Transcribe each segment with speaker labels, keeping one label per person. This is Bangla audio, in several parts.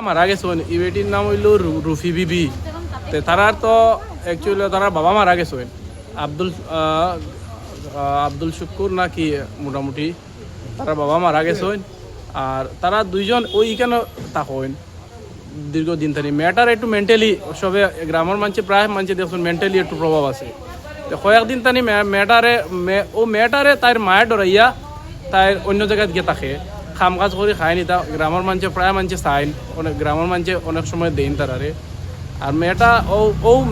Speaker 1: মারা গেছেন ইবেটির নাম হইল রুফি বিবি। তারার তো অ্যাকচুয়ালি তারা বাবা মারা গেছেন আব্দুল আব্দুল শুকুর না কি মোটামুটি তারা বাবা মারা গেছেন। আর তারা দুইজন ওইখানে থাকেন দীর্ঘদিন থেকে। মেয়েটার একটু মেন্টালি সবে গ্রামের মানুষে প্রায় মানুষে দেখছেন মেন্টালি একটু প্রভাব আছে। তো কয়েকদিন তানি মেয়েটারে তার মায়ের ডরাইয়া তাই অন্য জায়গায় গিয়ে থাকে খাম কাজ করে খায়নি। তা গ্রামের মানুষে প্রায় মানুষে চাইন, অনেক গ্রামের মানুষে অনেক সময় দেন তারারে। আর মেয়েটা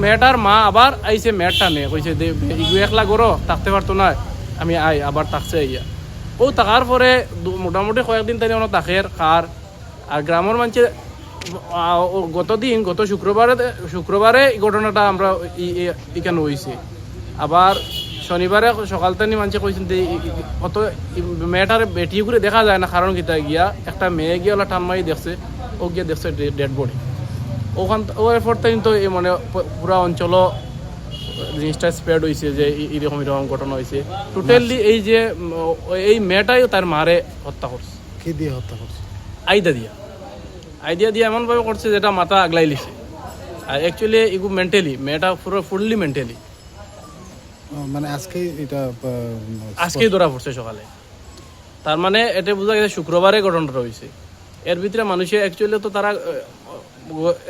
Speaker 1: মেয়েটার মা আবার আইসে মেয়েটা নে কইছে ইগু একলা গরো থাকতে পারতো না, আমি আবার থাকছে আইয়া থাকার পরে মোটামুটি কয়েকদিন তাই অনেক তাকের খার। আর গ্রামের মানুষে গত শুক্রবারে এই ঘটনাটা আমরা এখানে হয়েছে। আবার শনিবারে সকাল থেকে মানুষে কইছেন কত মেয়েটার বেটি করে দেখা যায় না, কারণ কিতা গিয়া একটা মেয়ে গিয়ে ওলা টান মারি দেখছে, ও গিয়ে দেখছে ডেড বডি ওখান। ওর থেকে তো মানে পুরা অঞ্চল জিনিসটা স্প্রেড হয়েছে যে এরকম ঘটনা হয়েছে। টোটালি এই মেয়েটাই তার মারে হত্যা করছে।
Speaker 2: কি দিয়ে হত্যা করছে?
Speaker 1: আইডিয়া দিয়ে এমনভাবে করছে যেটা মাথা আগলাই লিছে। আর অ্যাকচুয়ালি এগু মেন্টালি মেয়েটা পুরো ফুললি মেন্টালি।
Speaker 2: মানে
Speaker 1: আজকেই ধরা পড়ছে সকালে। তার মানে এটা বোঝা গেছে শুক্রবারে ঘটনাটা হয়েছে। এর ভিতরে মানুষে অ্যাকচুয়ালি তো তারা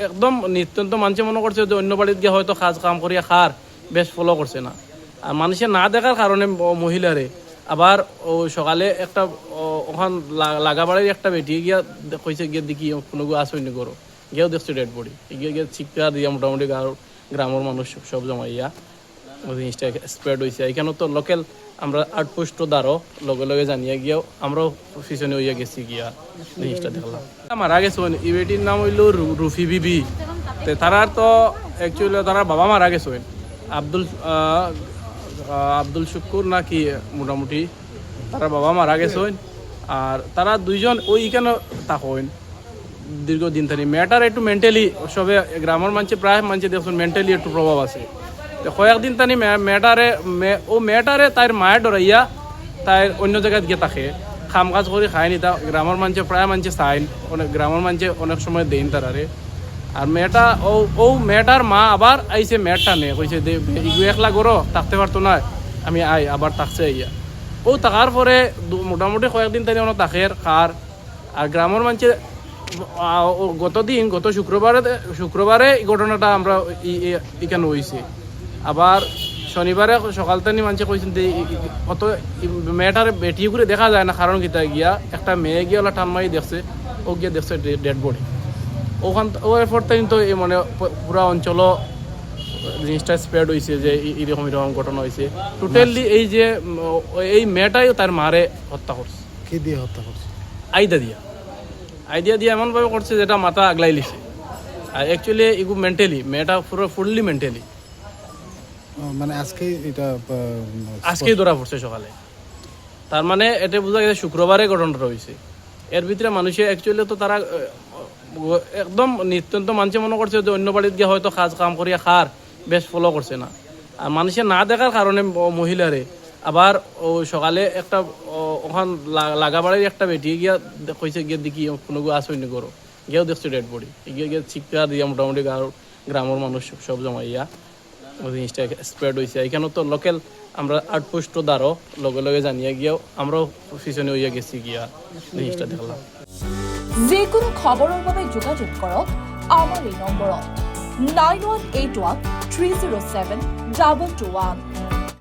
Speaker 1: একদম নিত্যন্ত মানুষে মনে করছে যে অন্য বাড়িতে গিয়ে হয়তো কাজ কাম করিয়া খার বেশ ফলো করছে না। আর মানুষে না দেখার কারণে মহিলারে আবার সকালে একটা ওখান লাগাবাড়ির একটা বেটি গিয়া কইছে গিয়ে দেখি কোনো আসইনি করো, গিয়েও দেখছো ডেড বডি। গিয়ে চিৎকার দিয়া মোটামুটি গ্রামের মানুষ সব জমাইয়া জিনিসটা স্প্রেড হয়েছে। এখানে তো লোকাল আমরা আউটপোস্ট দ্বারও লগে লগে জানিয়ে গিয়েও আমরাও পিছনে হইয়া গেছি গিয়া জিনিসটা দেখলাম। মারা গেছেন ইবেটির নাম হইল রুফি বিবি। তারার তো অ্যাকচুয়ালি তারা বাবা মারা গেছেন আব্দুল শুকুর না কি মোটামুটি তারা বাবা মারা গেছেন। আর তারা দুইজন ওইখানে থাকেন দীর্ঘদিন থেকে। মেয়েটার একটু মেন্টালি সবে গ্রামের মানুষে প্রায় মানুষে দেখছেন মেন্টালি একটু প্রভাব আছে। কয়েকদিন তানি মেয়েটারে তার মায়ের ডরাইয়া তাই অন্য জায়গায় গিয়ে থাকে খাম কাজ করে খায়নি। তা গ্রামের মানুষে প্রায় মানুষে চাইন, অনেক গ্রামের মানুষে অনেক সময় দেন তারারে। আর মেয়েটার মা আবার আইসে মেয়েটা নে কইছে ইগু একলা গরো থাকতে পারতো না, আমি আবার থাকছে আইয়া থাকার পরে মোটামুটি কয়েকদিন তাই অনেক তাকের খার। আর গ্রামের মানুষে গত শুক্রবারে এই ঘটনাটা আমরা এখানে হয়েছে। আবার শনিবারে সকাল থেকে মানুষে কইছেন কত মেয়েটার বেটি করে দেখা যায় না, কারণ কিতা গিয়া একটা মেয়ে গিয়ে ওলা টান মারি দেখছে, ও গিয়ে দেখছে ডেড বডি ওখান। ওর থেকে তো মানে পুরা অঞ্চল জিনিসটা স্প্রেড হয়েছে যে এরকম ঘটনা হয়েছে। টোটালি এই মেয়েটাই তার মারে হত্যা করছে।
Speaker 2: কি দিয়ে হত্যা করছে?
Speaker 1: আইডিয়া দিয়ে এমনভাবে করছে যেটা মাথা আগলাই লিছে। আর অ্যাকচুয়ালি এগু মেন্টালি মেয়েটা পুরো ফুললি মেন্টালি।
Speaker 2: মানে
Speaker 1: আজকেই ধরা পড়ছে সকালে। তার মানে এটা বোঝা গেছে শুক্রবারে ঘটনাটা হয়েছে। এর ভিতরে মানুষে অ্যাকচুয়ালি তো তারা একদম নিত্যন্ত মানুষে মনে করছে যে অন্য বাড়িতে গিয়ে হয়তো কাজ কাম করিয়া খার বেশ ফলো করছে না। আর মানুষে না দেখার কারণে মহিলারে আবার সকালে একটা ওখান লাগাবাড়ির একটা বেটি গিয়া কইছে গিয়ে দেখি কোনো আসইনি করো, গিয়েও দেখছো ডেড বডি। গিয়ে চিৎকার দিয়া মোটামুটি গ্রামের মানুষ সব জমাইয়া জিনিসটা স্প্রেড হয়েছে। এখানে তো লোকাল আমরা আউটপোস্ট দ্বারও লগে লগে জানিয়ে গিয়েও আমরাও পিছনে হইয়া গেছি গিয়া জিনিসটা দেখলাম।
Speaker 3: যে কোনো খবরের বাবে যোগাযোগ করক আমার এই নম্বৰত 9181 307 221।